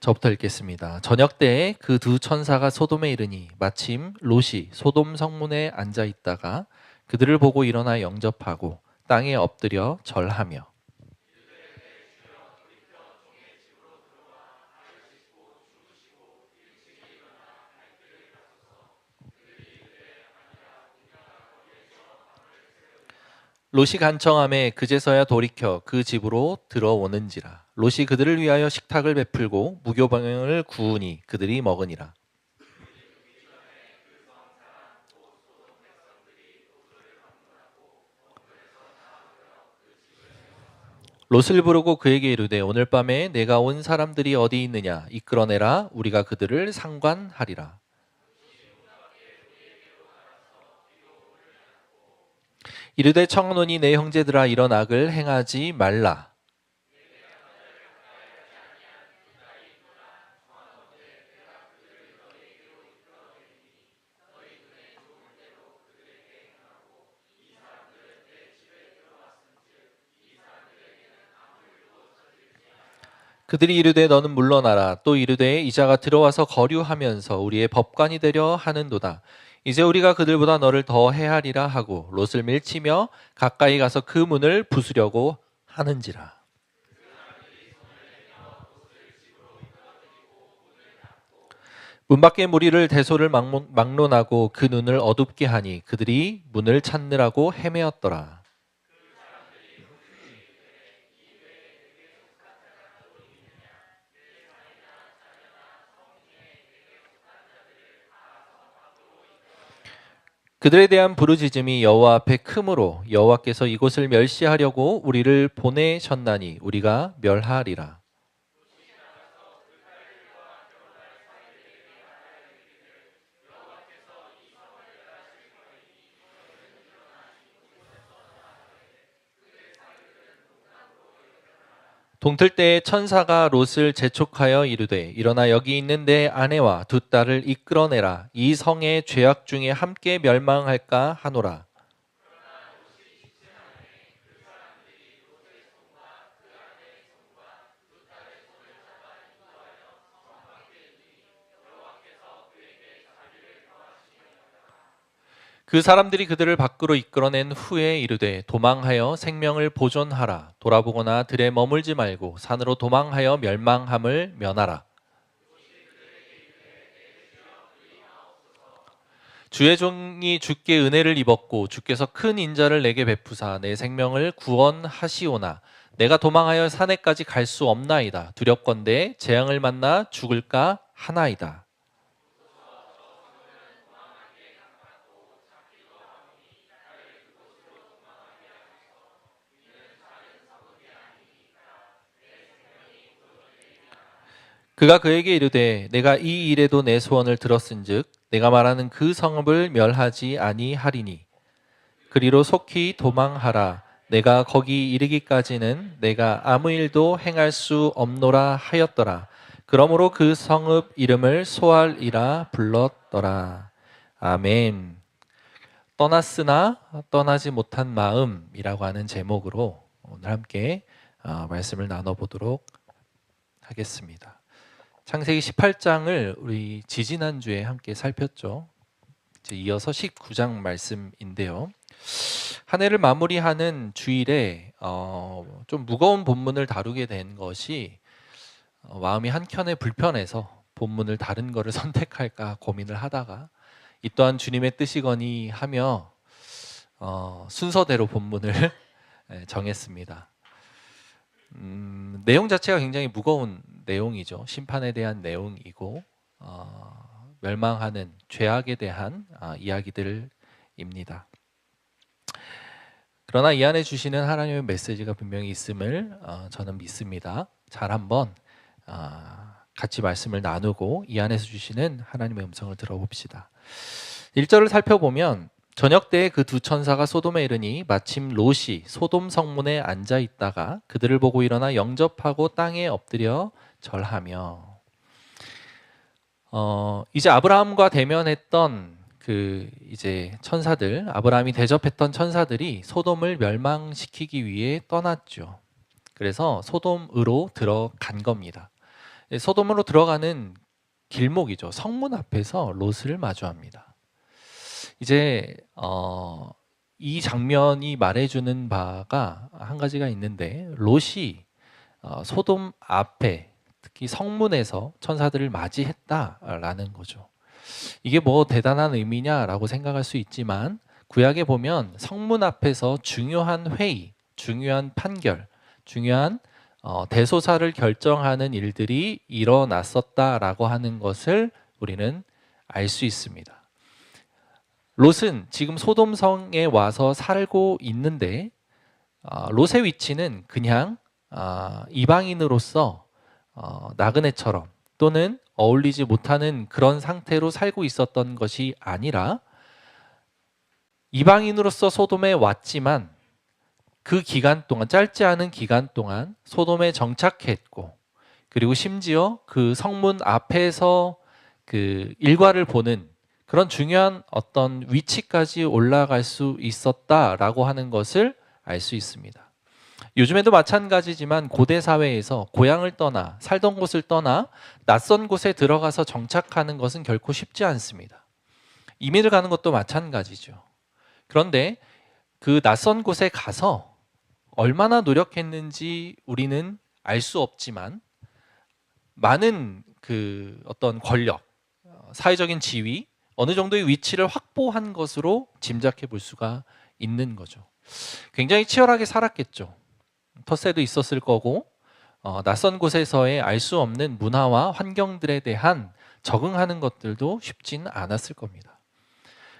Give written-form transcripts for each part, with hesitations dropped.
저부터 읽겠습니다. 저녁 때에 그 두 천사가 소돔에 이르니 마침 롯이 소돔 성문에 앉아 있다가 그들을 보고 일어나 영접하고 땅에 엎드려 절하며. 롯이 간청함에 그제서야 돌이켜 그 집으로 들어오는지라. 롯이 그들을 위하여 식탁을 베풀고 무교병을 구우니 그들이 먹으니라. 롯을 부르고 그에게 이르되 오늘 밤에 내가 온 사람들이 어디 있느냐 이끌어내라. 우리가 그들을 상관하리라. 이르되 청하노니 내 형제들아 이런 악을 행하지 말라. 그들이 이르되 너는 물러나라. 또 이르되 이자가 들어와서 거류하면서 우리의 법관이 되려 하는도다. 이제 우리가 그들보다 너를 더 해하리라 하고 롯을 밀치며 가까이 가서 그 문을 부수려고 하는지라. 문 밖에 무리를 대소를 막론하고 그 눈을 어둡게 하니 그들이 문을 찾느라고 헤매었더라. 그들에 대한 부르짖음이 여호와 앞에 크므로 여호와께서 이곳을 멸시하려고 우리를 보내셨나니 우리가 멸하리라. 동틀 때에 천사가 롯을 재촉하여 이르되 일어나 여기 있는 내 아내와 두 딸을 이끌어내라. 이 성의 죄악 중에 함께 멸망할까 하노라. 그 사람들이 그들을 밖으로 이끌어낸 후에 이르되 도망하여 생명을 보존하라. 돌아보거나 들에 머물지 말고 산으로 도망하여 멸망함을 면하라. 주의 종이 주께 은혜를 입었고 주께서 큰 인자를 내게 베푸사 내 생명을 구원하시오나 내가 도망하여 산에까지 갈 수 없나이다. 두렵건대 재앙을 만나 죽을까 하나이다. 그가 그에게 이르되 내가 이 일에도 내 소원을 들었은즉 내가 말하는 그 성읍을 멸하지 아니하리니 그리로 속히 도망하라. 내가 거기 이르기까지는 내가 아무 일도 행할 수 없노라 하였더라. 그러므로 그 성읍 이름을 소알이라 불렀더라. 아멘. 떠났으나 떠나지 못한 마음이라고 하는 제목으로 오늘 함께 말씀을 나눠보도록 하겠습니다. 창세기 18장을 우리 지지난주에 함께 살폈죠. 이제 이어서 19장 말씀인데요. 한 해를 마무리하는 주일에 좀 무거운 본문을 다루게 된 것이 마음이 한켠에 불편해서 본문을 다른 거를 선택할까 고민을 하다가 이 또한 주님의 뜻이거니 하며 순서대로 본문을 정했습니다. 내용 자체가 굉장히 무거운 내용이죠. 심판에 대한 내용이고 멸망하는 죄악에 대한 이야기들입니다. 그러나 이 안에 주시는 하나님의 메시지가 분명히 있음을 저는 믿습니다. 잘 한번 같이 말씀을 나누고 이 안에서 주시는 하나님의 음성을 들어봅시다. 1절을 살펴보면 저녁 때에 그 두 천사가 소돔에 이르니 마침 롯이 소돔 성문에 앉아 있다가 그들을 보고 일어나 영접하고 땅에 엎드려 절하며. 이제 아브라함과 대면했던 그 이제 천사들, 아브라함이 대접했던 천사들이 소돔을 멸망시키기 위해 떠났죠. 그래서 소돔으로 들어간 겁니다. 소돔으로 들어가는 길목이죠. 성문 앞에서 롯을 마주합니다. 이제 이 장면이 말해주는 바가 한 가지가 있는데, 롯이 소돔 앞에, 특히 성문에서 천사들을 맞이했다라는 거죠. 이게 뭐 대단한 의미냐라고 생각할 수 있지만, 구약에 보면 성문 앞에서 중요한 회의, 중요한 판결, 중요한 대소사를 결정하는 일들이 일어났었다라고 하는 것을 우리는 알 수 있습니다. 롯은 지금 소돔성에 와서 살고 있는데, 롯의 위치는 그냥 이방인으로서 나그네처럼 또는 어울리지 못하는 그런 상태로 살고 있었던 것이 아니라, 이방인으로서 소돔에 왔지만 그 기간 동안, 짧지 않은 기간 동안 소돔에 정착했고, 그리고 심지어 그 성문 앞에서 그 일과를 보는 그런 중요한 어떤 위치까지 올라갈 수 있었다라고 하는 것을 알 수 있습니다. 요즘에도 마찬가지지만 고대 사회에서 고향을 떠나, 살던 곳을 떠나 낯선 곳에 들어가서 정착하는 것은 결코 쉽지 않습니다. 이민을 가는 것도 마찬가지죠. 그런데 그 낯선 곳에 가서 얼마나 노력했는지 우리는 알 수 없지만, 많은 그 어떤 권력, 사회적인 지위, 어느 정도의 위치를 확보한 것으로 짐작해 볼 수가 있는 거죠. 굉장히 치열하게 살았겠죠. 텃세도 있었을 거고, 낯선 곳에서의 알 수 없는 문화와 환경들에 대한 적응하는 것들도 쉽진 않았을 겁니다.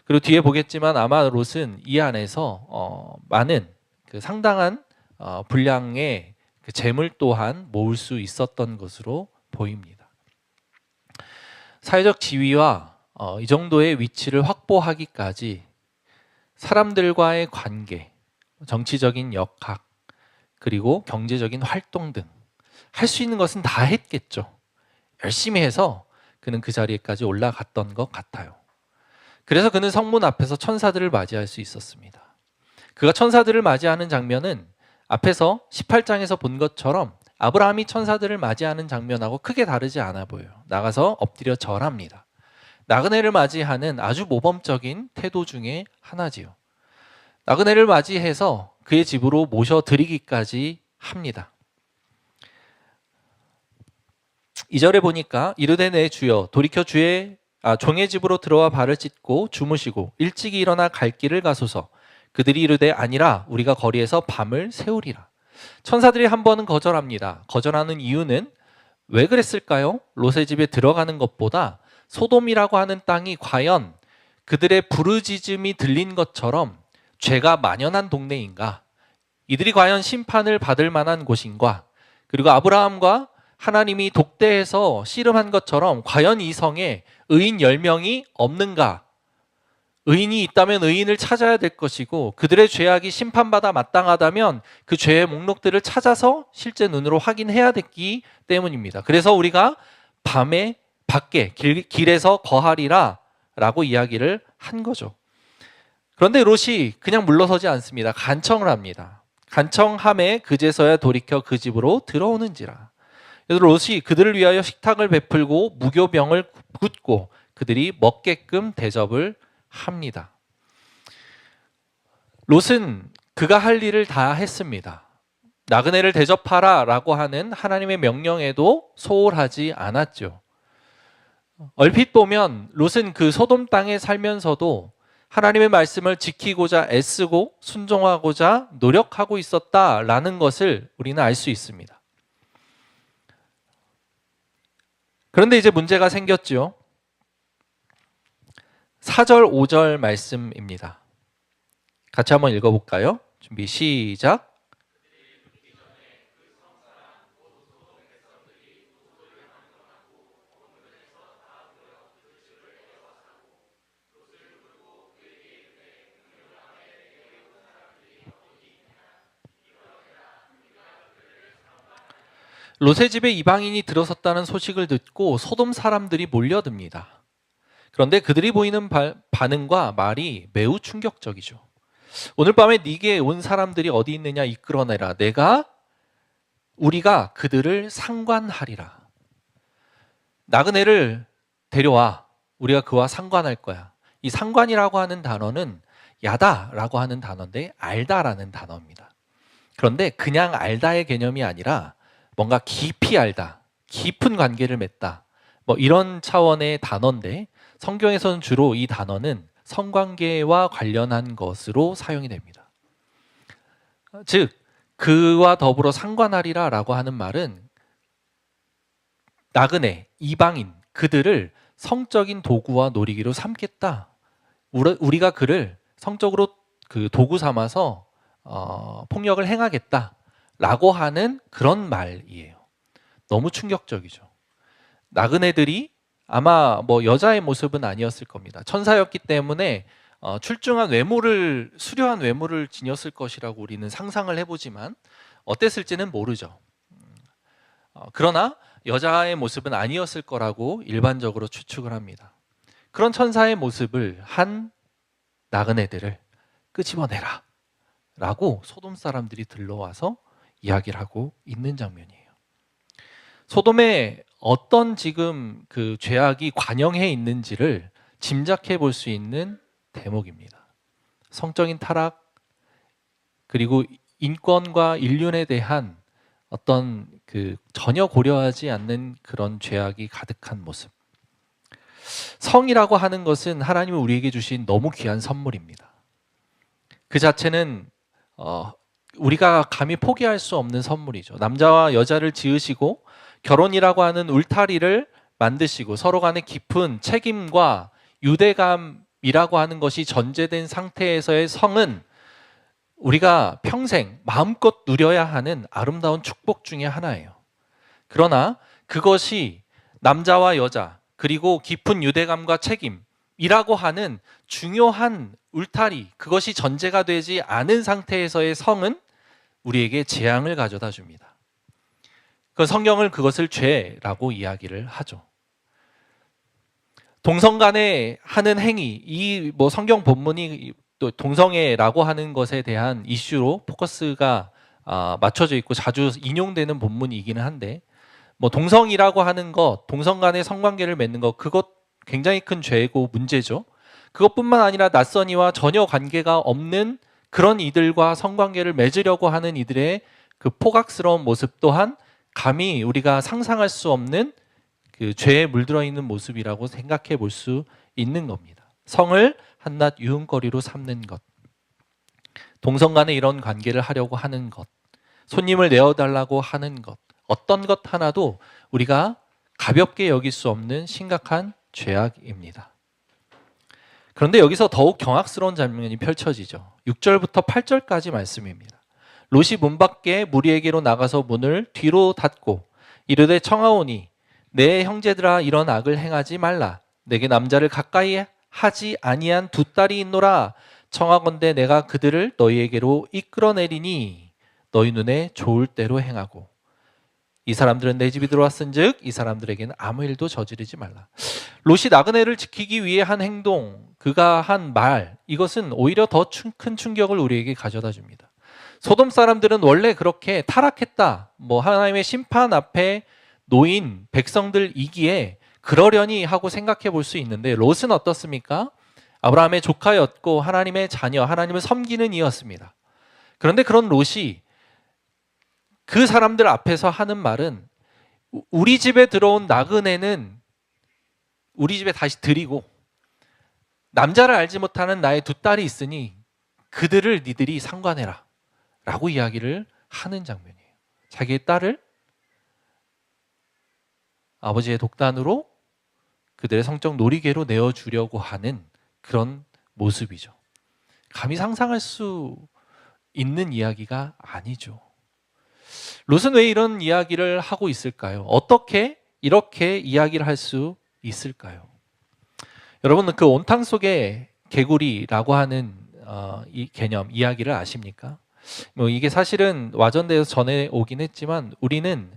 그리고 뒤에 보겠지만 아마 롯은 이 안에서 많은 그 상당한 분량의 그 재물 또한 모을 수 있었던 것으로 보입니다. 사회적 지위와 이 정도의 위치를 확보하기까지 사람들과의 관계, 정치적인 역학, 그리고 경제적인 활동 등 할 수 있는 것은 다 했겠죠. 열심히 해서 그는 그 자리에까지 올라갔던 것 같아요. 그래서 그는 성문 앞에서 천사들을 맞이할 수 있었습니다. 그가 천사들을 맞이하는 장면은 앞에서 18장에서 본 것처럼 아브라함이 천사들을 맞이하는 장면하고 크게 다르지 않아 보여요. 나가서 엎드려 절합니다. 나그네를 맞이하는 아주 모범적인 태도 중에 하나지요. 나그네를 맞이해서 그의 집으로 모셔드리기까지 합니다. 2절에 보니까 이르되 내 주여 돌이켜 종의 집으로 들어와 발을 찢고 주무시고 일찍이 일어나 갈 길을 가소서. 그들이 이르되 아니라 우리가 거리에서 밤을 새우리라. 천사들이 한 번은 거절합니다. 거절하는 이유는 왜 그랬을까요? 롯의 집에 들어가는 것보다 소돔이라고 하는 땅이 과연 그들의 부르짖음이 들린 것처럼 죄가 만연한 동네인가? 이들이 과연 심판을 받을 만한 곳인가? 그리고 아브라함과 하나님이 독대해서 씨름한 것처럼 과연 이 성에 의인 10명이 없는가? 의인이 있다면 의인을 찾아야 될 것이고, 그들의 죄악이 심판받아 마땅하다면 그 죄의 목록들을 찾아서 실제 눈으로 확인해야 됐기 때문입니다. 그래서 우리가 밤에 밖에 길에서 거하리라 라고 이야기를 한 거죠. 그런데 롯이 그냥 물러서지 않습니다. 간청을 합니다. 간청함에 그제서야 돌이켜 그 집으로 들어오는지라. 그래서 롯이 그들을 위하여 식탁을 베풀고 무교병을 붓고 그들이 먹게끔 대접을 합니다. 롯은 그가 할 일을 다 했습니다. 나그네를 대접하라 라고 하는 하나님의 명령에도 소홀하지 않았죠. 얼핏 보면 롯은 그 소돔 땅에 살면서도 하나님의 말씀을 지키고자 애쓰고 순종하고자 노력하고 있었다라는 것을 우리는 알 수 있습니다. 그런데 이제 문제가 생겼죠. 4절, 5절 말씀입니다. 같이 한번 읽어볼까요? 준비 시작. 롯의 집에 이방인이 들어섰다는 소식을 듣고 소돔 사람들이 몰려듭니다. 그런데 그들이 보이는 반응과 말이 매우 충격적이죠. 오늘 밤에 네게 온 사람들이 어디 있느냐 이끌어내라. 우리가 그들을 상관하리라. 나그네를 데려와. 우리가 그와 상관할 거야. 이 상관이라고 하는 단어는 야다라고 하는 단어인데 알다라는 단어입니다. 그런데 그냥 알다의 개념이 아니라 뭔가 깊이 알다, 깊은 관계를 맺다, 뭐 이런 차원의 단어인데 성경에서는 주로 이 단어는 성관계와 관련한 것으로 사용이 됩니다. 즉 그와 더불어 상관하리라라고 하는 말은 나그네, 이방인 그들을 성적인 도구와 놀이기로 삼겠다. 우리가 그를 성적으로 그 도구 삼아서 폭력을 행하겠다라고 하는 그런 말이에요. 너무 충격적이죠. 나그네들이 아마 뭐 여자의 모습은 아니었을 겁니다. 천사였기 때문에 출중한 외모를, 수려한 외모를 지녔을 것이라고 우리는 상상을 해보지만 어땠을지는 모르죠. 그러나 여자의 모습은 아니었을 거라고 일반적으로 추측을 합니다. 그런 천사의 모습을 한 나그네들을 끄집어내라 라고 소돔 사람들이 들러와서 이야기를 하고 있는 장면이에요. 소돔에 어떤 지금 그 죄악이 관영해 있는지를 짐작해 볼 수 있는 대목입니다. 성적인 타락, 그리고 인권과 인륜에 대한 어떤 그 전혀 고려하지 않는 그런 죄악이 가득한 모습. 성이라고 하는 것은 하나님이 우리에게 주신 너무 귀한 선물입니다. 그 자체는 우리가 감히 포기할 수 없는 선물이죠. 남자와 여자를 지으시고 결혼이라고 하는 울타리를 만드시고 서로 간의 깊은 책임과 유대감이라고 하는 것이 전제된 상태에서의 성은 우리가 평생 마음껏 누려야 하는 아름다운 축복 중에 하나예요. 그러나 그것이 남자와 여자 그리고 깊은 유대감과 책임이라고 하는 중요한 울타리, 그것이 전제가 되지 않은 상태에서의 성은 우리에게 재앙을 가져다 줍니다. 그 성경을 그것을 죄라고 이야기를 하죠. 동성 간에 하는 행위, 이 뭐 성경 본문이 또 동성애라고 하는 것에 대한 이슈로 포커스가 맞춰져 있고 자주 인용되는 본문이기는 한데, 뭐 동성이라고 하는 것, 동성 간의 성관계를 맺는 것, 그것 굉장히 큰 죄고 문제죠. 그것뿐만 아니라 낯선 이와 전혀 관계가 없는 그런 이들과 성관계를 맺으려고 하는 이들의 그 포각스러운 모습 또한 감히 우리가 상상할 수 없는 그 죄에 물들어 있는 모습이라고 생각해 볼 수 있는 겁니다. 성을 한낱 유흥거리로 삼는 것, 동성 간에 이런 관계를 하려고 하는 것, 손님을 내어달라고 하는 것, 어떤 것 하나도 우리가 가볍게 여길 수 없는 심각한 죄악입니다. 그런데 여기서 더욱 경악스러운 장면이 펼쳐지죠. 6절부터 8절까지 말씀입니다. 롯이 문 밖에 무리에게로 나가서 문을 뒤로 닫고 이르되 청하오니 내 형제들아 이런 악을 행하지 말라. 내게 남자를 가까이 하지 아니한 두 딸이 있노라. 청하건대 내가 그들을 너희에게로 이끌어내리니 너희 눈에 좋을 대로 행하고 이 사람들은 내 집이 들어왔은즉 이 사람들에게는 아무 일도 저지르지 말라. 롯이 나그네를 지키기 위해 한 행동, 그가 한 말, 이것은 오히려 더 큰 충격을 우리에게 가져다 줍니다. 소돔 사람들은 원래 그렇게 타락했다, 뭐 하나님의 심판 앞에 놓인 백성들이기에 그러려니 하고 생각해 볼 수 있는데, 롯은 어떻습니까? 아브라함의 조카였고 하나님의 자녀, 하나님을 섬기는 이였습니다. 그런데 그런 롯이 그 사람들 앞에서 하는 말은 우리 집에 들어온 나그네는 우리 집에 다시 드리고 남자를 알지 못하는 나의 두 딸이 있으니 그들을 니들이 상관해라 라고 이야기를 하는 장면이에요. 자기의 딸을 아버지의 독단으로 그들의 성적 놀이개로 내어주려고 하는 그런 모습이죠. 감히 상상할 수 있는 이야기가 아니죠. 롯은 왜 이런 이야기를 하고 있을까요? 어떻게 이렇게 이야기를 할 수 있을까요? 여러분은 그 온탕 속에 개구리라고 하는 이 개념, 이야기를 아십니까? 뭐 이게 사실은 와전되어서 전해 오긴 했지만 우리는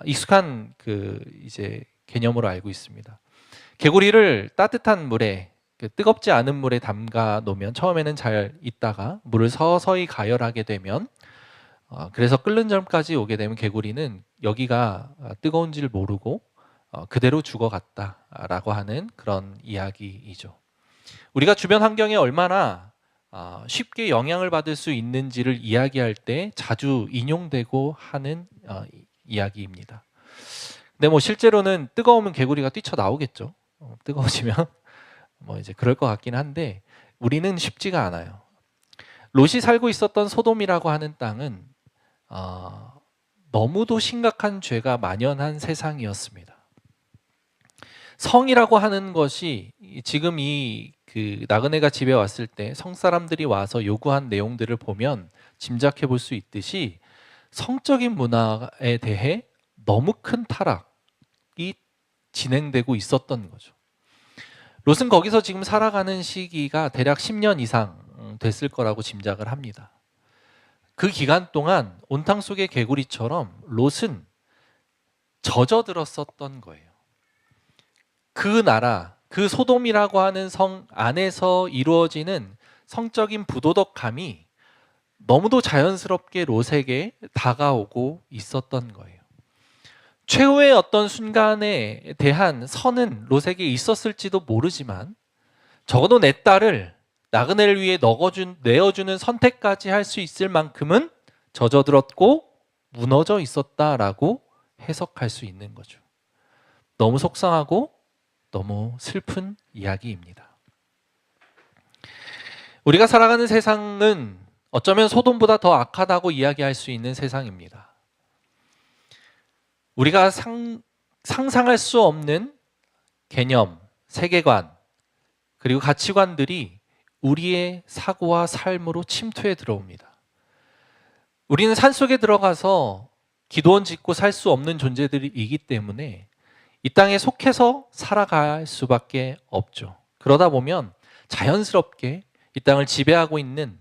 익숙한 그 이제 개념으로 알고 있습니다. 개구리를 따뜻한 물에, 뜨겁지 않은 물에 담가 놓으면 처음에는 잘 있다가 물을 서서히 가열하게 되면 그래서 끓는 점까지 오게 되면 개구리는 여기가 뜨거운지를 모르고 그대로 죽어갔다라고 하는 그런 이야기이죠. 우리가 주변 환경에 얼마나 쉽게 영향을 받을 수 있는지를 이야기할 때 자주 인용되고 하는 이야기입니다. 근데 뭐 실제로는 뜨거우면 개구리가 뛰쳐나오겠죠. 뜨거워지면 뭐 이제 그럴 것 같긴 한데 우리는 쉽지가 않아요. 롯이 살고 있었던 소돔이라고 하는 땅은 너무도 심각한 죄가 만연한 세상이었습니다. 성이라고 하는 것이 지금 그 나그네가 집에 왔을 때 성 사람들이 와서 요구한 내용들을 보면 짐작해 볼 수 있듯이 성적인 문화에 대해 너무 큰 타락이 진행되고 있었던 거죠. 롯은 거기서 지금 살아가는 시기가 대략 10년 이상 됐을 거라고 짐작을 합니다. 그 기간 동안 온탕 속의 개구리처럼 롯은 젖어들었었던 거예요. 그 나라, 그 소돔이라고 하는 성 안에서 이루어지는 성적인 부도덕함이 너무도 자연스럽게 롯에게 다가오고 있었던 거예요. 최후의 어떤 순간에 대한 선은 롯에게 있었을지도 모르지만 적어도 내 딸을 나그네를 위해 내어주는 선택까지 할 수 있을 만큼은 젖어들었고 무너져 있었다라고 해석할 수 있는 거죠. 너무 속상하고 너무 슬픈 이야기입니다. 우리가 살아가는 세상은 어쩌면 소돔보다 더 악하다고 이야기할 수 있는 세상입니다. 우리가 상상할 수 없는 개념, 세계관, 그리고 가치관들이 우리의 사고와 삶으로 침투해 들어옵니다. 우리는 산속에 들어가서 기도원 짓고 살 수 없는 존재들이기 때문에 이 땅에 속해서 살아갈 수밖에 없죠. 그러다 보면 자연스럽게 이 땅을 지배하고 있는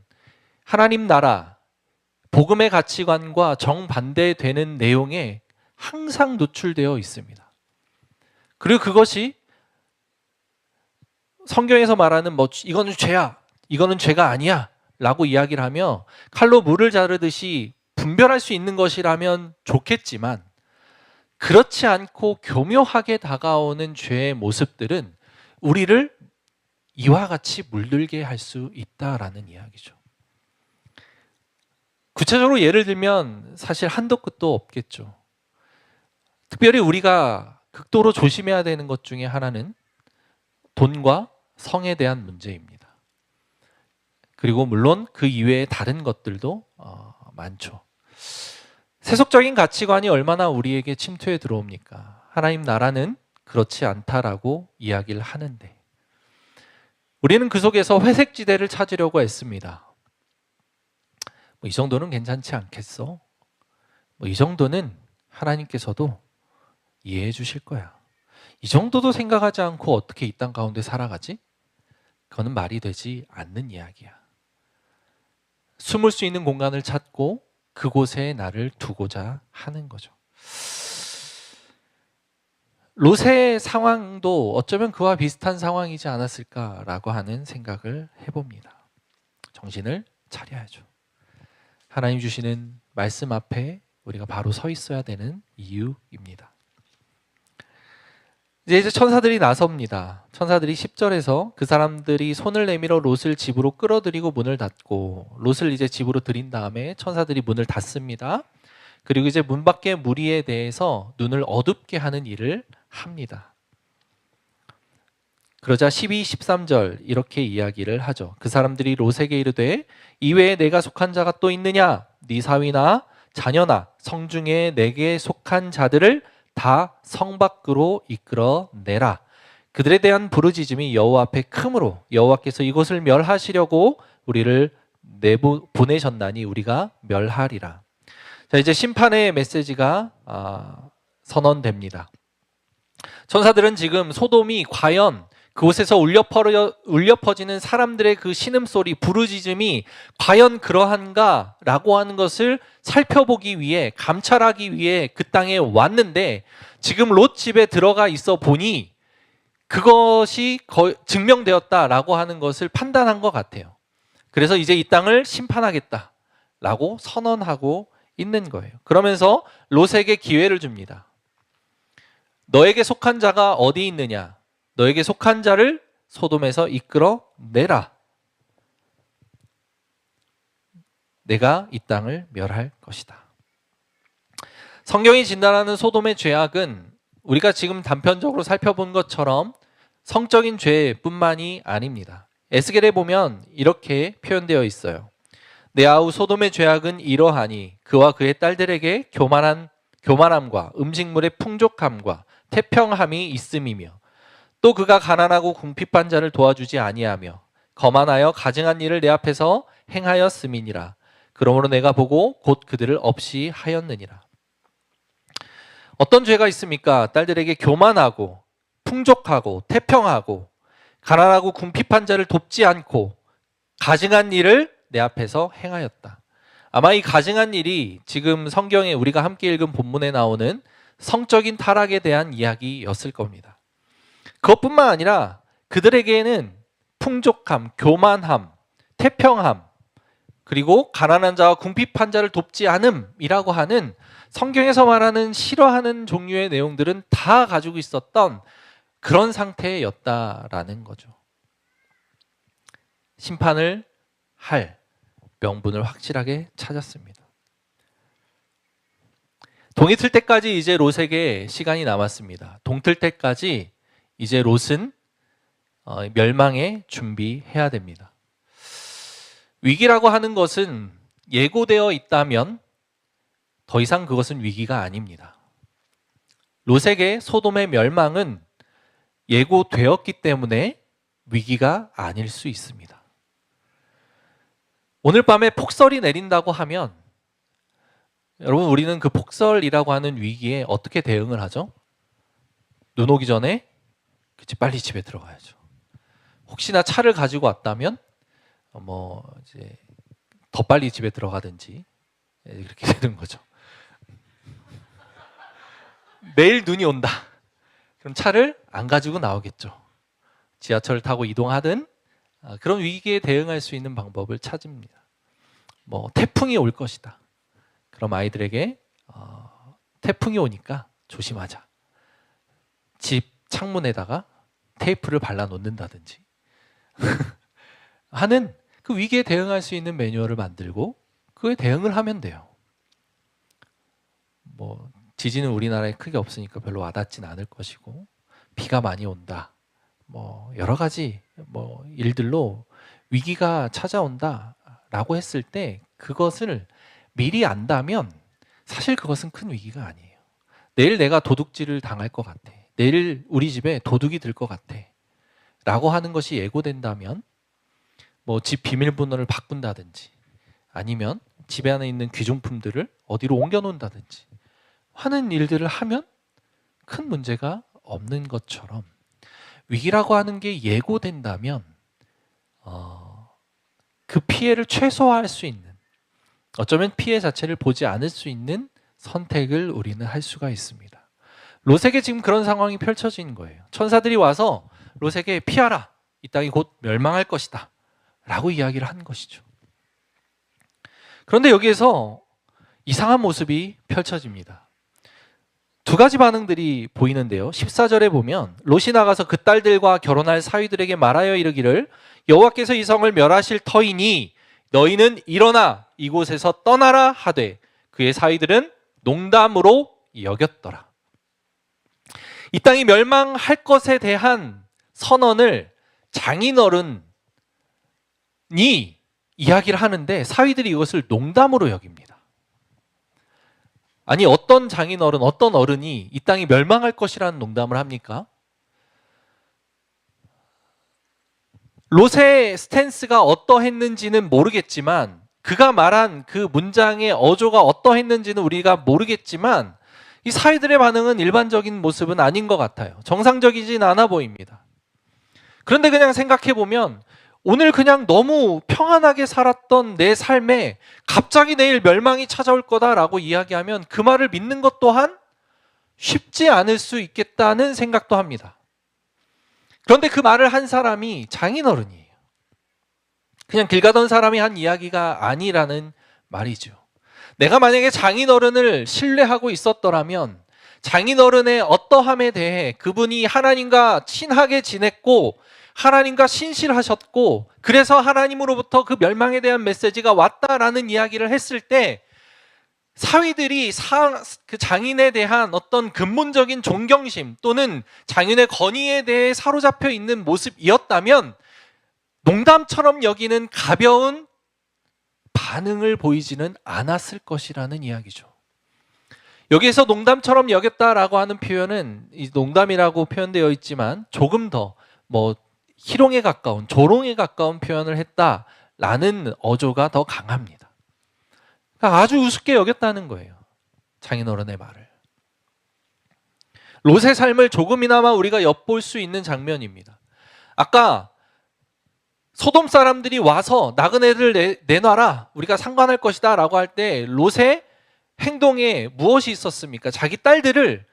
하나님 나라, 복음의 가치관과 정반대되는 내용에 항상 노출되어 있습니다. 그리고 그것이 성경에서 말하는 이거는 죄야, 이거는 죄가 아니야 라고 이야기를 하며 칼로 물을 자르듯이 분별할 수 있는 것이라면 좋겠지만 그렇지 않고 교묘하게 다가오는 죄의 모습들은 우리를 이와 같이 물들게 할 수 있다라는 이야기죠. 구체적으로 예를 들면 사실 한도 끝도 없겠죠. 특별히 우리가 극도로 조심해야 되는 것 중에 하나는 돈과 성에 대한 문제입니다. 그리고 물론 그 이외의 다른 것들도 많죠. 세속적인 가치관이 얼마나 우리에게 침투해 들어옵니까? 하나님 나라는 그렇지 않다라고 이야기를 하는데 우리는 그 속에서 회색지대를 찾으려고 애씁니다. 이 정도는 괜찮지 않겠어? 이 정도는 하나님께서도 이해해 주실 거야. 이 정도도 생각하지 않고 어떻게 이 땅 가운데 살아가지? 그거는 말이 되지 않는 이야기야. 숨을 수 있는 공간을 찾고 그곳에 나를 두고자 하는 거죠. 롯의 상황도 어쩌면 그와 비슷한 상황이지 않았을까라고 하는 생각을 해봅니다. 정신을 차려야죠. 하나님 주시는 말씀 앞에 우리가 바로 서 있어야 되는 이유입니다. 이제 천사들이 나섭니다. 천사들이 10절에서 그 사람들이 손을 내밀어 롯을 집으로 끌어들이고 문을 닫고 롯을 이제 집으로 들인 다음에 천사들이 문을 닫습니다. 그리고 이제 문 밖의 무리에 대해서 눈을 어둡게 하는 일을 합니다. 그러자 12, 13절 이렇게 이야기를 하죠. 그 사람들이 롯에게 이르되 이외에 내가 속한 자가 또 있느냐? 네 사위나 자녀나 성중에 내게 속한 자들을 다 성 밖으로 이끌어내라. 그들에 대한 부르짖음이 여호와 앞에 크므로 여호와께서 이곳을 멸하시려고 우리를 보내셨나니 우리가 멸하리라. 자, 이제 심판의 메시지가 선언됩니다. 천사들은 지금 소돔이 과연 그곳에서 울려 퍼지는 사람들의 그 신음소리, 부르짖음이 과연 그러한가라고 하는 것을 살펴보기 위해, 감찰하기 위해 그 땅에 왔는데 지금 롯 집에 들어가 있어 보니 그것이 증명되었다라고 하는 것을 판단한 것 같아요. 그래서 이제 이 땅을 심판하겠다라고 선언하고 있는 거예요. 그러면서 롯에게 기회를 줍니다. 너에게 속한 자가 어디 있느냐? 너에게 속한 자를 소돔에서 이끌어 내라. 내가 이 땅을 멸할 것이다. 성경이 진단하는 소돔의 죄악은 우리가 지금 단편적으로 살펴본 것처럼 성적인 죄뿐만이 아닙니다. 에스겔에 보면 이렇게 표현되어 있어요. 내 아우 소돔의 죄악은 이러하니 그와 그의 딸들에게 교만함과 음식물의 풍족함과 태평함이 있음이며 또 그가 가난하고 궁핍한 자를 도와주지 아니하며 거만하여 가증한 일을 내 앞에서 행하였음이니라. 그러므로 내가 보고 곧 그들을 없이 하였느니라. 어떤 죄가 있습니까? 딸들에게 교만하고 풍족하고 태평하고 가난하고 궁핍한 자를 돕지 않고 가증한 일을 내 앞에서 행하였다. 아마 이 가증한 일이 지금 성경에 우리가 함께 읽은 본문에 나오는 성적인 타락에 대한 이야기였을 겁니다. 그것뿐만 아니라 그들에게는 풍족함, 교만함, 태평함, 그리고 가난한 자와 궁핍한 자를 돕지 않음이라고 하는 성경에서 말하는 싫어하는 종류의 내용들은 다 가지고 있었던 그런 상태였다라는 거죠. 심판을 할 명분을 확실하게 찾았습니다. 동이 틀 때까지 이제 롯에게 시간이 남았습니다. 동 틀 때까지 이제 롯은 멸망에 준비해야 됩니다. 위기라고 하는 것은 예고되어 있다면 더 이상 그것은 위기가 아닙니다. 롯에게 소돔의 멸망은 예고되었기 때문에 위기가 아닐 수 있습니다. 오늘 밤에 폭설이 내린다고 하면 여러분, 우리는 그 폭설이라고 하는 위기에 어떻게 대응을 하죠? 눈 오기 전에 빨리 집에 들어가야죠. 혹시나 차를 가지고 왔다면 이제 더 빨리 집에 들어가든지 그렇게 되는 거죠. 내일 눈이 온다. 그럼 차를 안 가지고 나오겠죠. 지하철을 타고 이동하든 그런 위기에 대응할 수 있는 방법을 찾습니다. 태풍이 올 것이다. 그럼 아이들에게 태풍이 오니까 조심하자. 집 창문에다가 테이프를 발라 놓는다든지 하는 그 위기에 대응할 수 있는 매뉴얼을 만들고 그에 대응을 하면 돼요. 지진은 우리나라에 크게 없으니까 별로 와닿진 않을 것이고, 비가 많이 온다. 여러 가지 일들로 위기가 찾아온다라고 했을 때 그것을 미리 안다면 사실 그것은 큰 위기가 아니에요. 내일 내가 도둑질을 당할 것 같아. 내일 우리 집에 도둑이 들 것 같아. 라고 하는 것이 예고된다면 집 비밀번호를 바꾼다든지 아니면 집 안에 있는 귀중품들을 어디로 옮겨 놓는다든지 하는 일들을 하면 큰 문제가 없는 것처럼 위기라고 하는 게 예고된다면 그 피해를 최소화할 수 있는, 어쩌면 피해 자체를 보지 않을 수 있는 선택을 우리는 할 수가 있습니다. 롯에게 지금 그런 상황이 펼쳐진 거예요. 천사들이 와서 롯에게 피하라. 이 땅이 곧 멸망할 것이다. 라고 이야기를 한 것이죠. 그런데 여기에서 이상한 모습이 펼쳐집니다. 두 가지 반응들이 보이는데요. 14절에 보면 롯이 나가서 그 딸들과 결혼할 사위들에게 말하여 이르기를 여호와께서 이 성을 멸하실 터이니 너희는 일어나 이곳에서 떠나라 하되 그의 사위들은 농담으로 여겼더라. 이 땅이 멸망할 것에 대한 선언을 장인어른이 이야기를 하는데 사위들이 이것을 농담으로 여깁니다. 아니, 어떤 장인어른, 어떤 어른이 이 땅이 멸망할 것이라는 농담을 합니까? 롯의 스탠스가 어떠했는지는 모르겠지만, 그가 말한 그 문장의 어조가 어떠했는지는 우리가 모르겠지만, 이 사위들의 반응은 일반적인 모습은 아닌 것 같아요. 정상적이진 않아 보입니다. 그런데 그냥 생각해보면 오늘 그냥 너무 평안하게 살았던 내 삶에 갑자기 내일 멸망이 찾아올 거다라고 이야기하면 그 말을 믿는 것 또한 쉽지 않을 수 있겠다는 생각도 합니다. 그런데 그 말을 한 사람이 장인어른이에요. 그냥 길 가던 사람이 한 이야기가 아니라는 말이죠. 내가 만약에 장인어른을 신뢰하고 있었더라면 장인어른의 어떠함에 대해 그분이 하나님과 친하게 지냈고 하나님과 신실하셨고 그래서 하나님으로부터 그 멸망에 대한 메시지가 왔다라는 이야기를 했을 때 사위들이 그 장인에 대한 어떤 근본적인 존경심 또는 장인의 권위에 대해 사로잡혀 있는 모습이었다면 농담처럼 여기는 가벼운 반응을 보이지는 않았을 것이라는 이야기죠. 여기에서 농담처럼 여겼다라고 하는 표현은 이 농담이라고 표현되어 있지만 조금 더 희롱에 가까운 조롱에 가까운 표현을 했다라는 어조가 더 강합니다. 그러니까 아주 우습게 여겼다는 거예요. 장인어른의 말을. 롯의 삶을 조금이나마 우리가 엿볼 수 있는 장면입니다. 아까 소돔 사람들이 와서 나그네를 내놔라 우리가 상관할 것이다 라고 할 때 롯의 행동에 무엇이 있었습니까? 자기 딸들의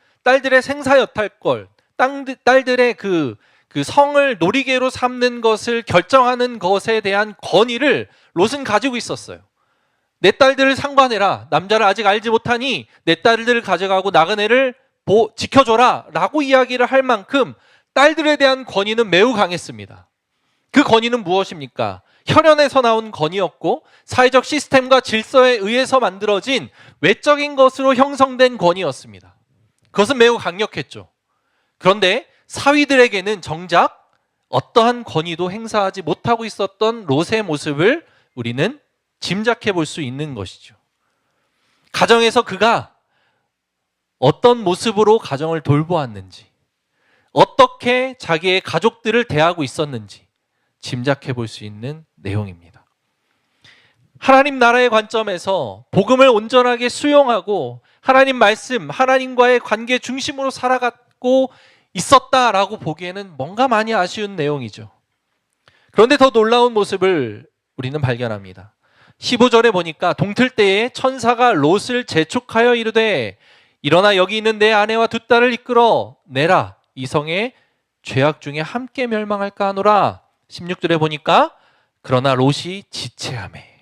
생사여탈권, 딸들의 그 성을 놀이개로 삼는 것을 결정하는 것에 대한 권위를 롯은 가지고 있었어요. 내 딸들을 상관해라. 남자를 아직 알지 못하니 내 딸들을 가져가고 나그네를 지켜줘라 라고 이야기를 할 만큼 딸들에 대한 권위는 매우 강했습니다. 그 권위는 무엇입니까? 혈연에서 나온 권위였고 사회적 시스템과 질서에 의해서 만들어진 외적인 것으로 형성된 권위였습니다. 그것은 매우 강력했죠. 그런데 사위들에게는 정작 어떠한 권위도 행사하지 못하고 있었던 롯의 모습을 우리는 짐작해 볼 수 있는 것이죠. 가정에서 그가 어떤 모습으로 가정을 돌보았는지, 어떻게 자기의 가족들을 대하고 있었는지 짐작해 볼 수 있는 내용입니다. 하나님 나라의 관점에서 복음을 온전하게 수용하고 하나님 말씀, 하나님과의 관계 중심으로 살아가고 있었다라고 보기에는 뭔가 많이 아쉬운 내용이죠. 그런데 더 놀라운 모습을 우리는 발견합니다. 15절에 보니까 동틀 때에 천사가 롯을 재촉하여 이르되 일어나 여기 있는 내 아내와 두 딸을 이끌어 내라. 이 성에 죄악 중에 함께 멸망할까 하노라. 16절에 보니까 그러나 롯이 지체하매.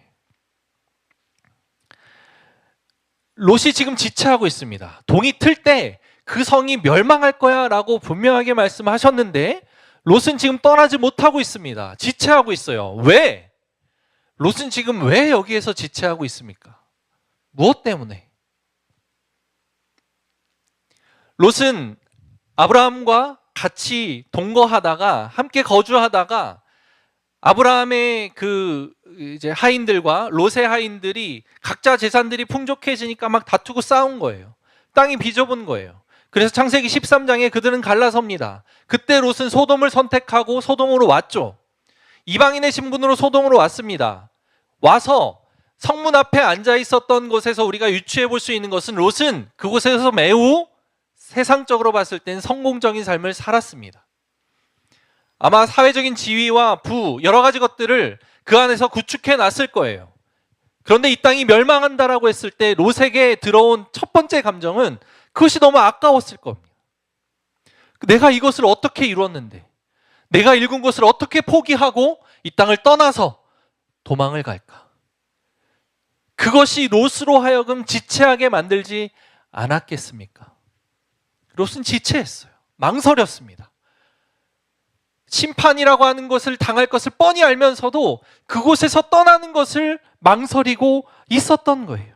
롯이 지금 지체하고 있습니다. 동이 틀 때 그 성이 멸망할 거야 라고 분명하게 말씀하셨는데 롯은 지금 떠나지 못하고 있습니다. 지체하고 있어요. 왜? 롯은 지금 왜 여기에서 지체하고 있습니까? 무엇 때문에? 롯은 아브라함과 같이 동거하다가 함께 거주하다가 아브라함의 이제 하인들과 롯의 하인들이 각자 재산들이 풍족해지니까 막 다투고 싸운 거예요. 땅이 비좁은 거예요. 그래서 창세기 13장에 그들은 갈라섭니다. 그때 롯은 소돔을 선택하고 소돔으로 왔죠. 이방인의 신분으로 소돔으로 왔습니다. 와서 성문 앞에 앉아 있었던 곳에서 우리가 유추해 볼 수 있는 것은 롯은 그곳에서 매우 세상적으로 봤을 땐 성공적인 삶을 살았습니다. 아마 사회적인 지위와 부, 여러 가지 것들을 그 안에서 구축해 놨을 거예요. 그런데 이 땅이 멸망한다라고 했을 때 롯에게 들어온 첫 번째 감정은 그것이 너무 아까웠을 겁니다. 내가 이것을 어떻게 이루었는데, 내가 일군 것을 어떻게 포기하고 이 땅을 떠나서 도망을 갈까? 그것이 롯으로 하여금 지체하게 만들지 않았겠습니까? 롯은 지체했어요. 망설였습니다. 심판이라고 하는 것을 당할 것을 뻔히 알면서도 그곳에서 떠나는 것을 망설이고 있었던 거예요.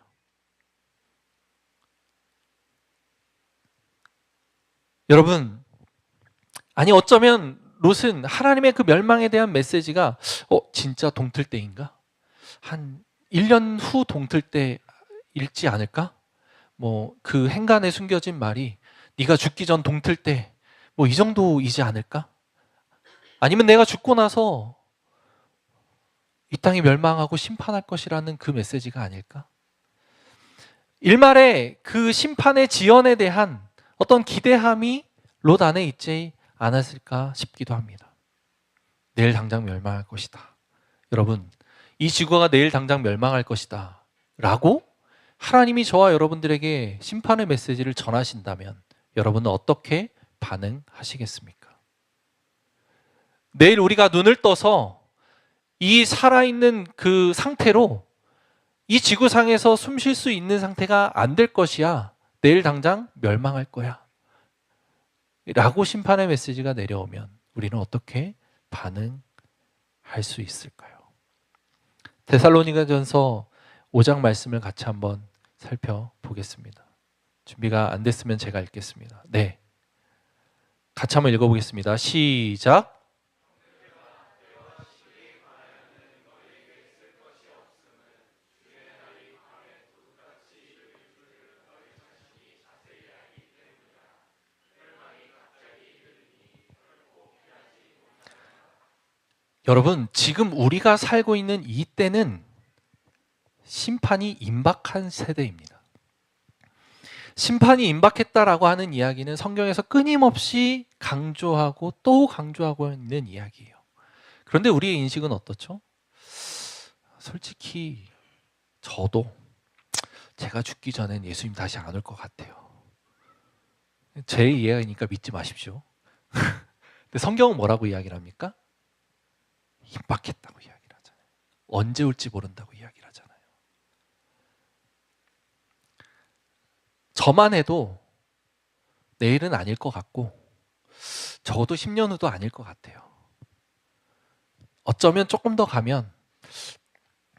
여러분, 아니 어쩌면 롯은 하나님의 그 멸망에 대한 메시지가 진짜 동틀 때인가? 한 1년 후 동틀 때 읽지 않을까? 그 행간에 숨겨진 말이 네가 죽기 전 동틀 때 이 정도이지 않을까? 아니면 내가 죽고 나서 이 땅이 멸망하고 심판할 것이라는 그 메시지가 아닐까? 일말의 그 심판의 지연에 대한 어떤 기대함이 롯 안에 있지 않았을까 싶기도 합니다. 내일 당장 멸망할 것이다. 여러분, 이 지구가 내일 당장 멸망할 것이다 라고 하나님이 저와 여러분들에게 심판의 메시지를 전하신다면 여러분은 어떻게 반응하시겠습니까? 내일 우리가 눈을 떠서 이 살아있는 그 상태로 이 지구상에서 숨 쉴 수 있는 상태가 안 될 것이야 내일 당장 멸망할 거야 라고 심판의 메시지가 내려오면 우리는 어떻게 반응할 수 있을까요? 데살로니가전서 5장 말씀을 같이 한번 살펴보겠습니다. 준비가 안 됐으면 제가 읽겠습니다. 네, 같이 한번 읽어보겠습니다. 시작. 여러분, 지금 우리가 살고 있는 이 때는 심판이 임박한 세대입니다. 심판이 임박했다라고 하는 이야기는 성경에서 끊임없이 강조하고 또 강조하고 있는 이야기예요. 그런데 우리의 인식은 어떻죠? 솔직히 저도 제가 죽기 전엔 예수님 다시 안 올 것 같아요. 제 이해니까 믿지 마십시오. 근데 성경은 뭐라고 이야기를 합니까? 임박했다고 이야기를 하잖아요. 언제 올지 모른다고 이야기를 하잖아요. 저만 해도 내일은 아닐 것 같고 적어도 10년 후도 아닐 것 같아요. 어쩌면 조금 더 가면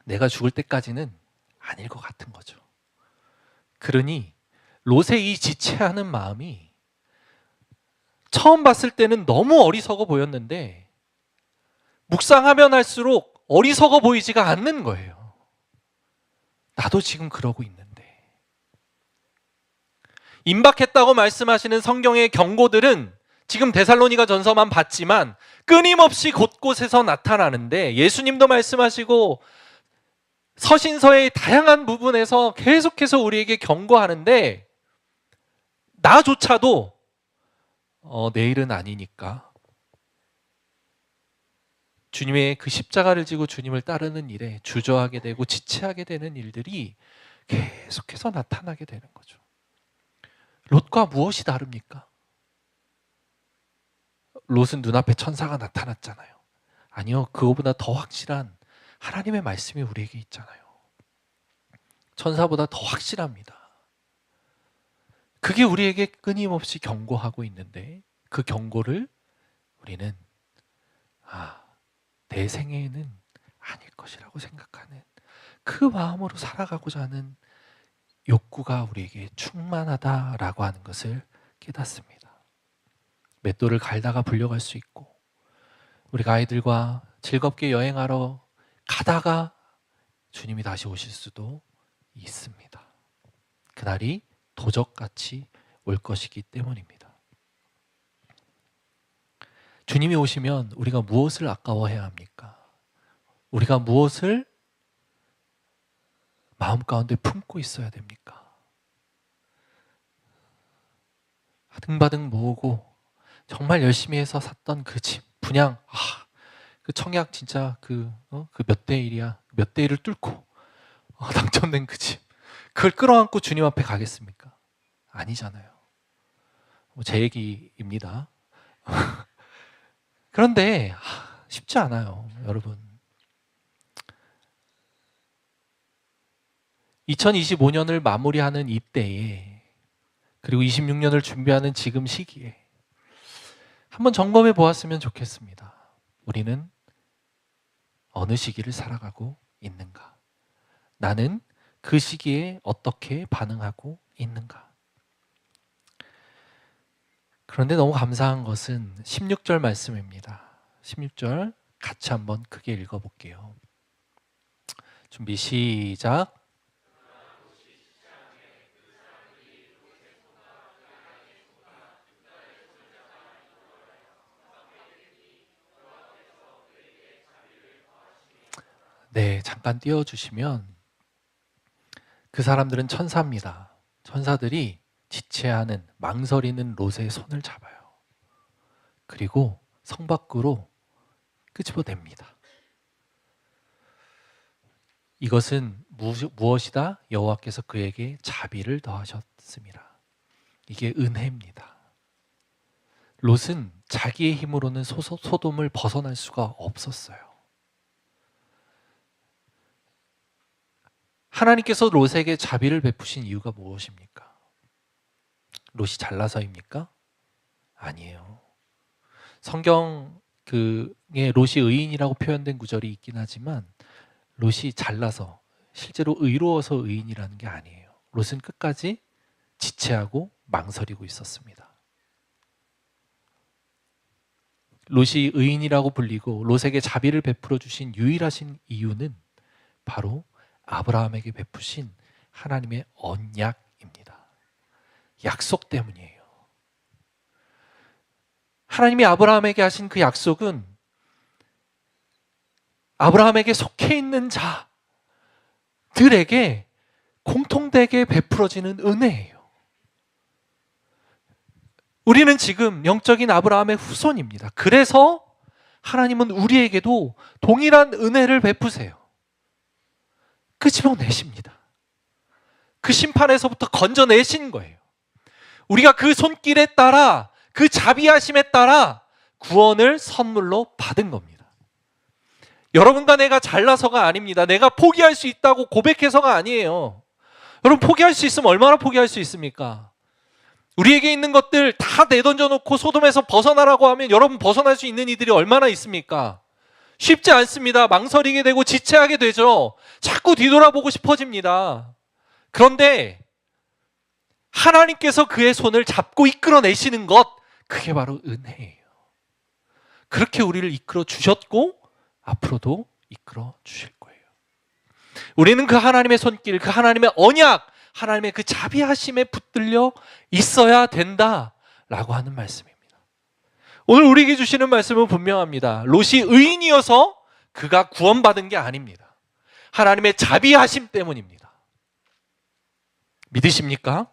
내가 죽을 때까지는 아닐 것 같은 거죠. 그러니 롯의 이 지체하는 마음이 처음 봤을 때는 너무 어리석어 보였는데 묵상하면 할수록 어리석어 보이지가 않는 거예요. 나도 지금 그러고 있는데. 임박했다고 말씀하시는 성경의 경고들은 지금 데살로니가 전서만 봤지만 끊임없이 곳곳에서 나타나는데 예수님도 말씀하시고 서신서의 다양한 부분에서 계속해서 우리에게 경고하는데 나조차도 내일은 아니니까 주님의 그 십자가를 지고 주님을 따르는 일에 주저하게 되고 지체하게 되는 일들이 계속해서 나타나게 되는 거죠. 롯과 무엇이 다릅니까? 롯은 눈앞에 천사가 나타났잖아요. 아니요, 그거보다 더 확실한 하나님의 말씀이 우리에게 있잖아요. 천사보다 더 확실합니다. 그게 우리에게 끊임없이 경고하고 있는데 그 경고를 우리는 내 생애에는 아닐 것이라고 생각하는 그 마음으로 살아가고자 하는 욕구가 우리에게 충만하다라고 하는 것을 깨닫습니다. 맷돌을 갈다가 불려갈 수 있고 우리가 아이들과 즐겁게 여행하러 가다가 주님이 다시 오실 수도 있습니다. 그날이 도적같이 올 것이기 때문입니다. 주님이 오시면 우리가 무엇을 아까워해야 합니까? 우리가 무엇을 마음 가운데 품고 있어야 됩니까? 아등바등 모으고 정말 열심히 해서 샀던 그 집 분양, 그 청약 진짜 그 몇 대 1이야, 몇 대 1을 뚫고 당첨된 그 집, 그걸 끌어안고 주님 앞에 가겠습니까? 아니잖아요. 제 얘기입니다. 그런데 쉽지 않아요, 여러분. 2025년을 마무리하는 이때에, 그리고 26년을 준비하는 지금 시기에 한번 점검해 보았으면 좋겠습니다. 우리는 어느 시기를 살아가고 있는가? 나는 그 시기에 어떻게 반응하고 있는가? 그런데 너무 감사한 것은 16절 말씀입니다. 16절 같이 한번 크게 읽어볼게요. 준비 시작. 네, 잠깐 띄워주시면 그 사람들은 천사입니다. 천사들이 지체하는, 망설이는 롯의 손을 잡아요. 그리고 성 밖으로 끄집어냅니다. 이것은 무엇이다? 여호와께서 그에게 자비를 더하셨습니다. 이게 은혜입니다. 롯은 자기의 힘으로는 소돔을 벗어날 수가 없었어요. 하나님께서 롯에게 자비를 베푸신 이유가 무엇입니까? 롯이 잘나서입니까? 아니에요. 성경 에 롯이 의인이라고 표현된 구절이 있긴 하지만 롯이 잘나서 실제로 의로워서 의인이라는 게 아니에요. 롯은 끝까지 지체하고 망설이고 있었습니다. 롯이 의인이라고 불리고 롯에게 자비를 베풀어 주신 유일하신 이유는 바로 아브라함에게 베푸신 하나님의 언약입니다. 약속 때문이에요. 하나님이 아브라함에게 하신 그 약속은 아브라함에게 속해 있는 자들에게 공통되게 베풀어지는 은혜예요. 우리는 지금 영적인 아브라함의 후손입니다. 그래서 하나님은 우리에게도 동일한 은혜를 베푸세요. 끄집어내십니다. 그 심판에서부터 건져내신 거예요. 우리가 그 손길에 따라 그 자비하심에 따라 구원을 선물로 받은 겁니다. 여러분과 내가 잘나서가 아닙니다. 내가 포기할 수 있다고 고백해서가 아니에요. 여러분 포기할 수 있으면 얼마나 포기할 수 있습니까? 우리에게 있는 것들 다 내던져 놓고 소돔에서 벗어나라고 하면 여러분 벗어날 수 있는 이들이 얼마나 있습니까? 쉽지 않습니다. 망설이게 되고 지체하게 되죠. 자꾸 뒤돌아보고 싶어집니다. 그런데 하나님께서 그의 손을 잡고 이끌어내시는 것, 그게 바로 은혜예요. 그렇게 우리를 이끌어 주셨고 앞으로도 이끌어 주실 거예요. 우리는 그 하나님의 손길, 그 하나님의 언약, 하나님의 그 자비하심에 붙들려 있어야 된다라고 하는 말씀입니다. 오늘 우리에게 주시는 말씀은 분명합니다. 롯이 의인이어서 그가 구원받은 게 아닙니다. 하나님의 자비하심 때문입니다. 믿으십니까?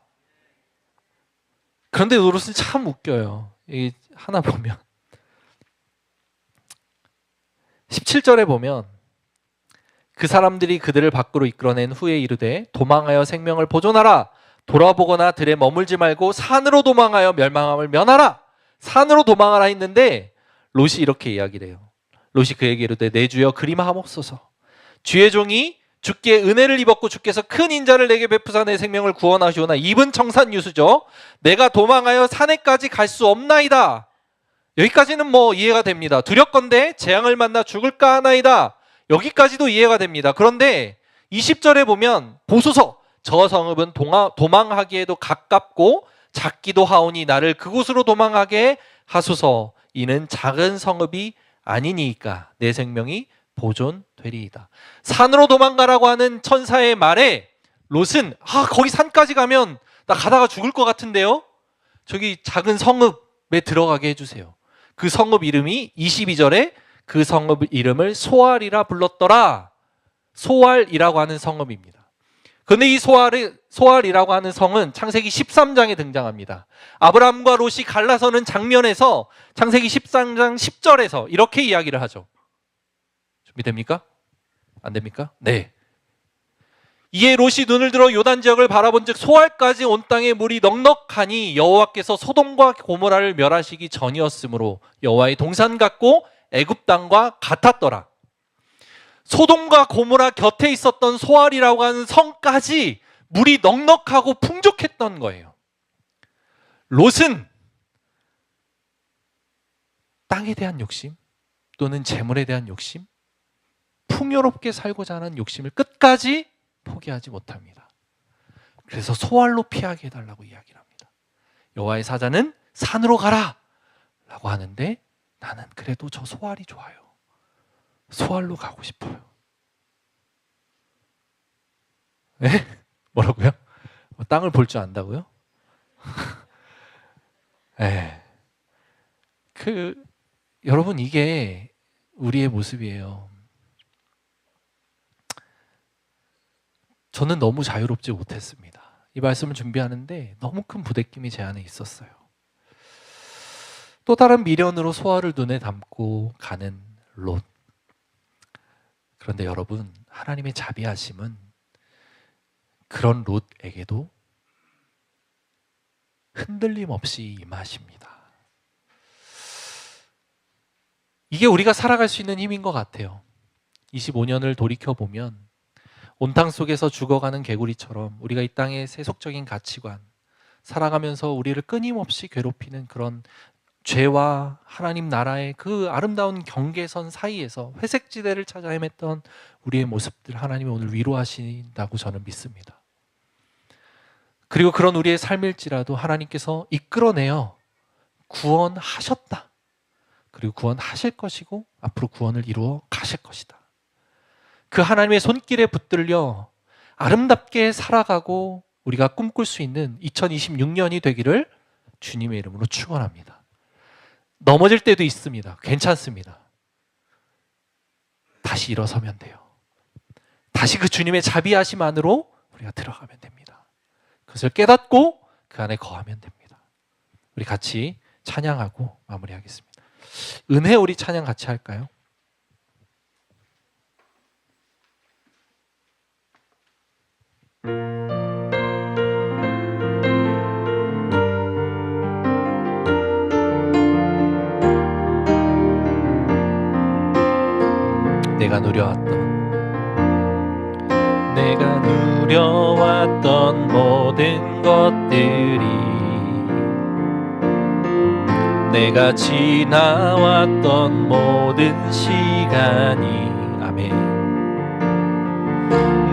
그런데 롯은 참 웃겨요. 이 하나 보면 17절에 보면 그 사람들이 그들을 밖으로 이끌어낸 후에 이르되 도망하여 생명을 보존하라. 돌아보거나 들에 머물지 말고 산으로 도망하여 멸망함을 면하라. 산으로 도망하라 했는데 롯이 이렇게 이야기를 해요. 롯이 그에게 이르되 내 주여 그리하옵소서. 주의 종이 주께 은혜를 입었고 주께서 큰 인자를 내게 베푸사 내 생명을 구원하시오나 입은 청산유수죠. 내가 도망하여 산에까지 갈 수 없나이다. 여기까지는 뭐 이해가 됩니다. 두렵건대 재앙을 만나 죽을까 하나이다. 여기까지도 이해가 됩니다. 그런데 20절에 보면 보소서 저 성읍은 도망하기에도 가깝고 작기도 하오니 나를 그곳으로 도망하게 하소서. 이는 작은 성읍이 아니니까 내 생명이 보존되리이다. 산으로 도망가라고 하는 천사의 말에 롯은 거기 산까지 가면 나 가다가 죽을 것 같은데요. 저기 작은 성읍에 들어가게 해주세요. 그 성읍 이름이 22절에 그 성읍 이름을 소알이라 불렀더라. 소알이라고 하는 성읍입니다. 그런데 이 소알이라고 하는 성은 창세기 13장에 등장합니다. 아브라함과 롯이 갈라서는 장면에서 창세기 13장 10절에서 이렇게 이야기를 하죠. 준비됩니까? 안 됩니까? 네. 이에 롯이 눈을 들어 요단 지역을 바라본즉 소알까지 온 땅에 물이 넉넉하니 여호와께서 소돔과 고모라를 멸하시기 전이었으므로 여호와의 동산 같고 애굽 땅과 같았더라. 소돔과 고모라 곁에 있었던 소알이라고 하는 성까지 물이 넉넉하고 풍족했던 거예요. 롯은 땅에 대한 욕심 또는 재물에 대한 욕심, 풍요롭게 살고자 하는 욕심을 끝까지 포기하지 못합니다. 그래서 소알로 피하게 해달라고 이야기를 합니다. 여호와의 사자는 산으로 가라 라고 하는데 나는 그래도 저 소알이 좋아요. 소알로 가고 싶어요. 네? 뭐라고요? 땅을 볼 줄 안다고요? 네. 여러분 이게 우리의 모습이에요. 저는 너무 자유롭지 못했습니다. 이 말씀을 준비하는데 너무 큰 부대낌이 제 안에 있었어요. 또 다른 미련으로 소알을 눈에 담고 가는 롯. 그런데 여러분, 하나님의 자비하심은 그런 롯에게도 흔들림 없이 임하십니다. 이게 우리가 살아갈 수 있는 힘인 것 같아요. 25년을 돌이켜보면 온탕 속에서 죽어가는 개구리처럼 우리가 이 땅의 세속적인 가치관, 살아가면서 우리를 끊임없이 괴롭히는 그런 죄와 하나님 나라의 그 아름다운 경계선 사이에서 회색지대를 찾아 헤맸던 우리의 모습들 하나님이 오늘 위로하신다고 저는 믿습니다. 그리고 그런 우리의 삶일지라도 하나님께서 이끌어내어 구원하셨다. 그리고 구원하실 것이고 앞으로 구원을 이루어 가실 것이다. 그 하나님의 손길에 붙들려 아름답게 살아가고 우리가 꿈꿀 수 있는 2026년이 되기를 주님의 이름으로 축원합니다. 넘어질 때도 있습니다. 괜찮습니다. 다시 일어서면 돼요. 다시 그 주님의 자비하심 안으로 우리가 들어가면 됩니다. 그것을 깨닫고 그 안에 거하면 됩니다. 우리 같이 찬양하고 마무리하겠습니다. 은혜 우리 찬양 같이 할까요? 내가 누려왔던 모든 것들이 내가 지나왔던 모든 시간이 아멘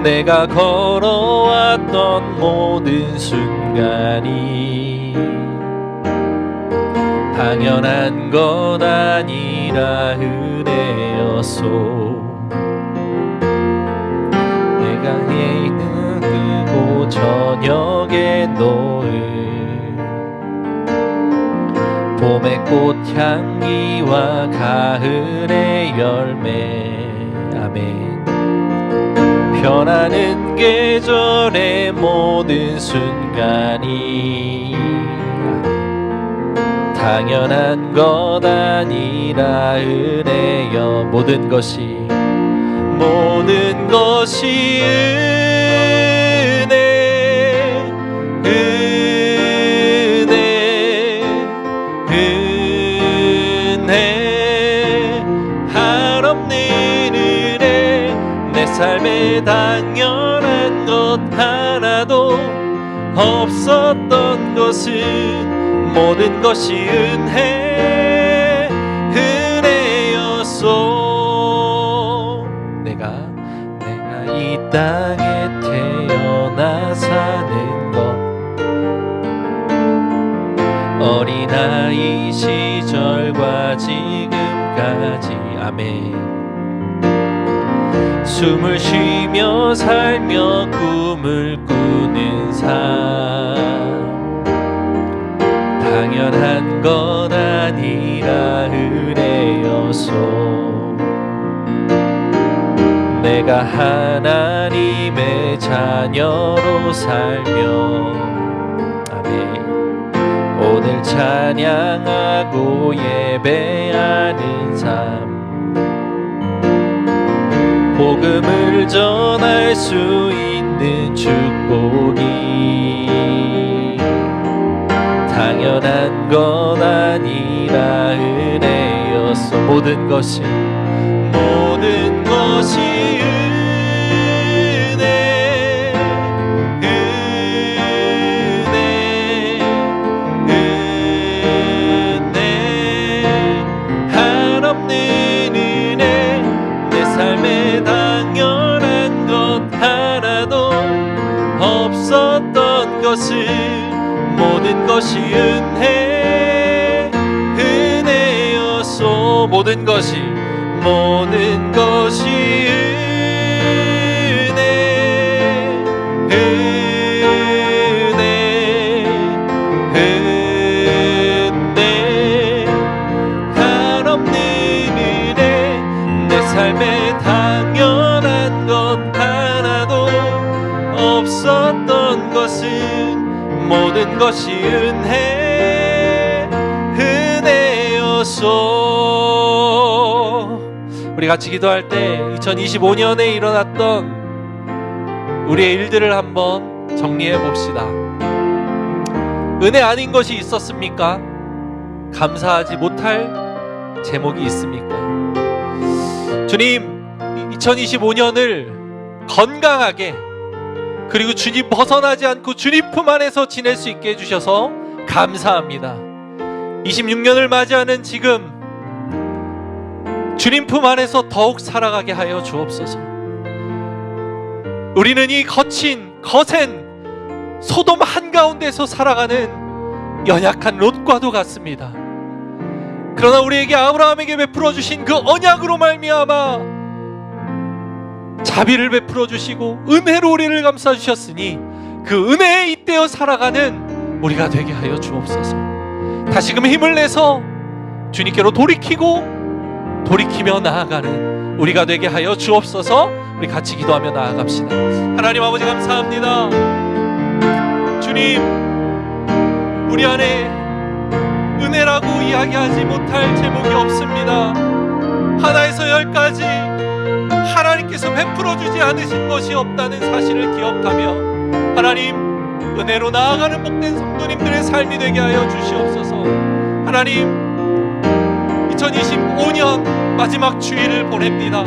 내가 걸어왔던 모든 순간이 당연한 것 아니라 은혜였소 내가 있는 그곳 저녁의 노을 봄의 꽃향기와 가을의 열매 아멘 변하는 계절의 모든 순간이 당연한 것 아니라 은혜여 모든 것이 은혜 한없는 은혜 내 삶에 당연한 것 하나도 없었던 것은 모든 것이 은혜였소 내가 이 땅에 태어나 사는 것 어린아이 시절과 지금까지 아멘 숨을 쉬며 살며 꿈을 꾸는 삶 당연한 것 아니라 은혜였소 내가 하나님의 자녀로 살며 아멘 오늘 찬양하고 예배하는 삶 복음을 전할 수 있는 축복이 당연한 것 아니라 은혜였어 모든 것이 한없는 은혜 내 삶에 당연한 것 하나도 없었던 것은 모든 것이 은혜였소 모든 것이 은혜 한없는 은혜 내 삶에 당연한 것 하나도 없었던 것은 모든 것이 은혜였소 우리 같이 기도할 때 2025년에 일어났던 우리의 일들을 한번 정리해 봅시다. 은혜 아닌 것이 있었습니까? 감사하지 못할 제목이 있습니까? 주님, 2025년을 건강하게 그리고 주님 벗어나지 않고 주님 품 안에서 지낼 수 있게 해주셔서 감사합니다. 26년을 맞이하는 지금 주님 품 안에서 더욱 살아가게 하여 주옵소서. 우리는 이 거친 거센 소돔 한가운데서 살아가는 연약한 롯과도 같습니다. 그러나 우리에게 아브라함에게 베풀어 주신 그 언약으로 말미암아 자비를 베풀어 주시고 은혜로 우리를 감싸 주셨으니 그 은혜에 잇대어 살아가는 우리가 되게 하여 주옵소서. 다시금 힘을 내서 주님께로 돌이키며 나아가는 우리가 되게 하여 주옵소서. 우리 같이 기도하며 나아갑시다. 하나님 아버지 감사합니다. 주님, 우리 안에 은혜라고 이야기하지 못할 제목이 없습니다. 하나에서 열까지 하나님께서 베풀어 주지 않으신 것이 없다는 사실을 기억하며 하나님, 은혜로 나아가는 복된 성도님들의 삶이 되게 하여 주시옵소서. 하나님, 2025년 마지막 주일을 보냅니다.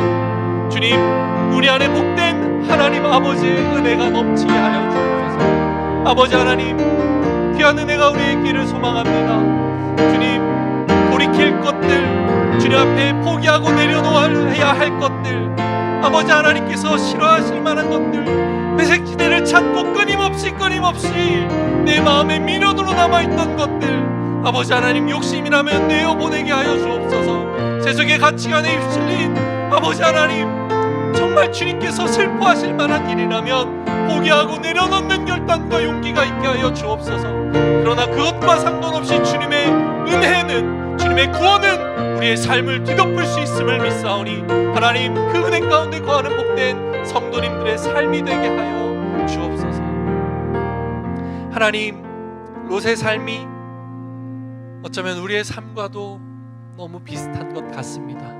주님, 우리 안에 복된 하나님 아버지의 은혜가 넘치게 하여 주옵소서. 아버지 하나님, 귀한 은혜가 우리의 길을 소망합니다. 주님, 돌이킬 것들, 주님 앞에 포기하고 내려놓아야 할 것들, 아버지 하나님께서 싫어하실 만한 것들, 회색지대를 찾고 끊임없이 내 마음의 미련으로 남아있던 것들, 아버지 하나님 욕심이라면 내어보내게 하여 주옵소서. 세속의 가치관에 휩쓸린 아버지 하나님, 정말 주님께서 슬퍼하실 만한 일이라면 포기하고 내려놓는 결단과 용기가 있게 하여 주옵소서. 그러나 그것과 상관없이 주님의 은혜는, 주님의 구원은 우리의 삶을 뒤덮을 수 있음을 믿사오니 하나님, 그 은혜 가운데 거하는 복된 성도님들의 삶이 되게 하여 주옵소서. 하나님, 롯의 삶이 어쩌면 우리의 삶과도 너무 비슷한 것 같습니다.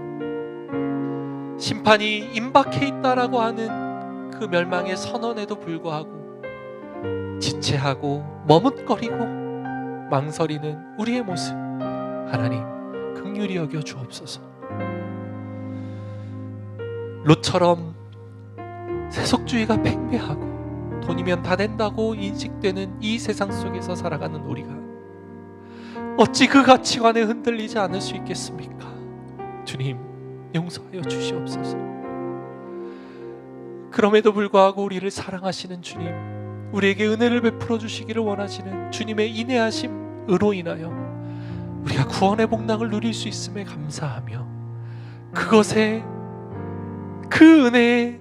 심판이 임박해 있다라고 하는 그 멸망의 선언에도 불구하고 지체하고 머뭇거리고 망설이는 우리의 모습, 하나님 긍휼히 여겨 주옵소서. 롯처럼 세속주의가 팽배하고 돈이면 다 된다고 인식되는 이 세상 속에서 살아가는 우리가 어찌 그 가치관에 흔들리지 않을 수 있겠습니까? 주님, 용서하여 주시옵소서. 그럼에도 불구하고 우리를 사랑하시는 주님, 우리에게 은혜를 베풀어 주시기를 원하시는 주님의 인내하심으로 인하여 우리가 구원의 복락을 누릴 수 있음에 감사하며 그것에, 그 은혜에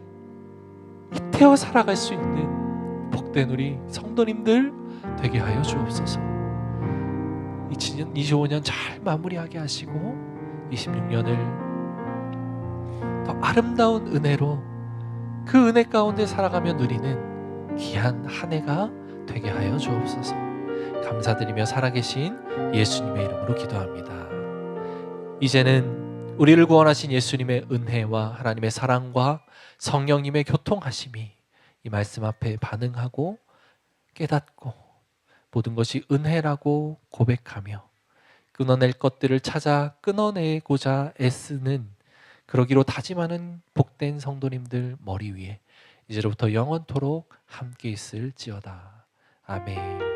잇대어 살아갈 수 있는 복된 우리 성도님들 되게 하여 주옵소서. 2025년 잘 마무리하게 하시고 26년을 더 아름다운 은혜로, 그 은혜 가운데 살아가며 누리는 귀한 한 해가 되게 하여 주옵소서. 감사드리며 살아계신 예수님의 이름으로 기도합니다. 이제는 우리를 구원하신 예수님의 은혜와 하나님의 사랑과 성령님의 교통하심이 이 말씀 앞에 반응하고 깨닫고 모든 것이 은혜라고 고백하며 끊어낼 것들을 찾아 끊어내고자 애쓰는, 그러기로 다짐하는 복된 성도님들 머리 위에 이제로부터 영원토록 함께 있을지어다. 아멘.